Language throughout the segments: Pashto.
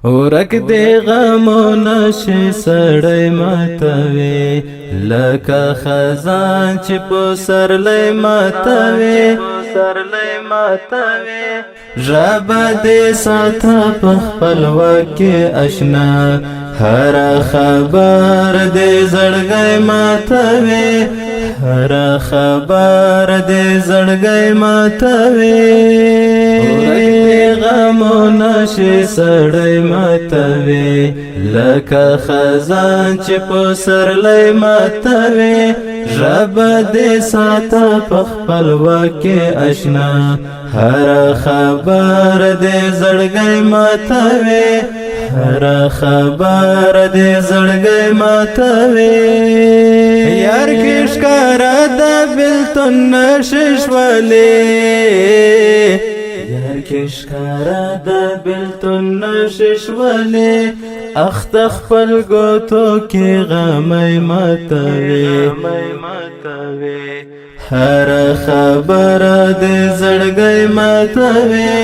ورک دی غمونه شي سړی ماتوي لکه خزان چې په سرلی ماتوي ژبه دې ساته په خپل وکې اشنا هر خبر دې زړګی ماتوي هر خبر دې زړګی ماتوي غمونه شي سړی ماتوي لکه خزان چې په سرلی ماتوي ژبه دې ساته په خپل وکې اشنا هر خبر دې زړګی ماتوي هر خبر دې زړګی ماتوي یار کې ښکارا د بېلتون نښې شولې یار کې ښکارا د بېلتون نښې شولې اخت خپل ګوتو کې غمی ماتوي هر خبره دې زړګی ماتوي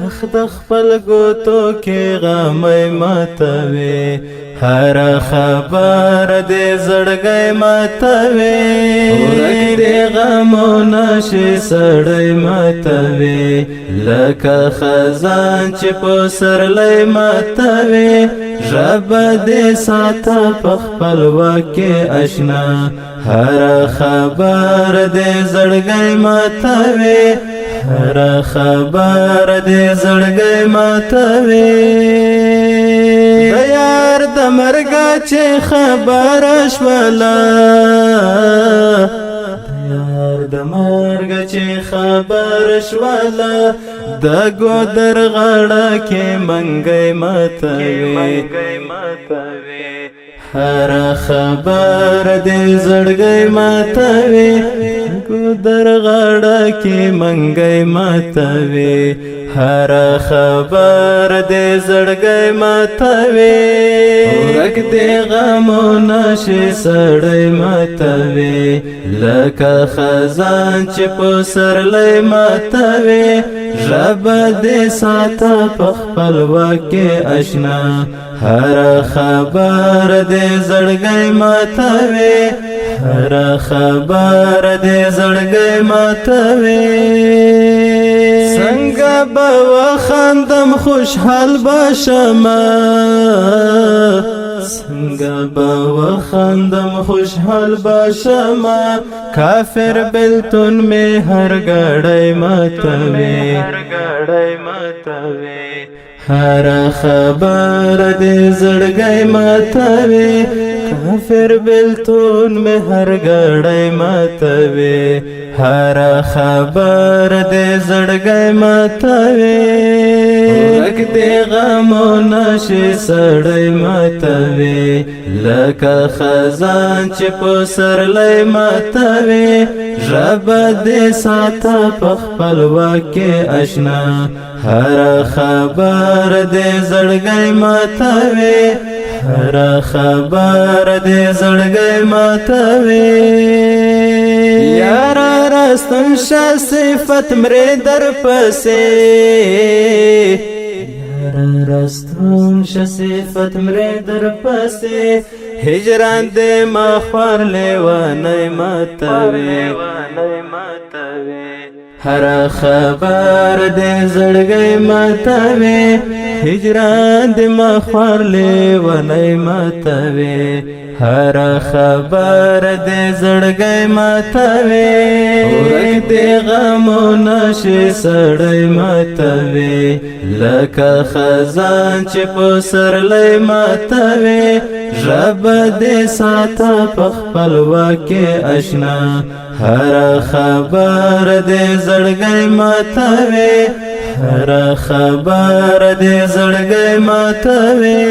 اخت خپل ګوتو کې غمی ماتوي هر خبر دې زړګی ماتوي ورک دې غمونه شي سړی ماتوي لکه خزان چې په سرلی ماتوي ژبه دې ساته په خپل وکې اشنا هر خبر دې زړګی ماتوي هر خبر دې زړګی ماتوي د یار د مرګ چې خبر شوله د یار د مرګ چې خبر شوله د ګودر غاړه کې منګی ماتوي هر خبر دې زړګی ماتوي ګودر غاړه کې منګی ماتوي هر خبر دې زړګی ماتوي ورک دې غمونه شي سړی ماتوي لکه خزان چې په سرلی ماتوي ژبه دې ساته په خپل وکې اشنا هر خبر دې زړګی ماتوي هر خبر دې زړګی ماتوي څنګه به وخندم خوشحال بشمه څنګه به وخندم خوشحال بشمه کافر بېلتون مې هر ګړی ماتوي هر خبر دې زړګی ماتوي کافر بېلتون مې هر ګړی ماتوي هر خبر دې زړګی ماتوي ورک دې غمونه شي سړی ماتوي لکه خزان چې په سرلی ماتوي ژبه دې ساته په خپل وکې اشنا هر خبر دې زړګی ماتوي هر خبر دې زړګی ماتوي یار راستون شه صفت مرې در پسې یار راستون شه صفت مرې در پسې هجران دې مخوار لیوانی ماتوي هر خبر دې زړګی ماتوي هجران دې مخوار لیوانی ماتوي هر خبر دې زړګی ماتوي ورک دې غمونه شي سړی ماتوي لکه خزان چې په سرلی ماتوي ژبه دې ساته په خپل وکې اشنا هر خبر دې زړګی ماتوي هر خبر دې زړګی ماتوي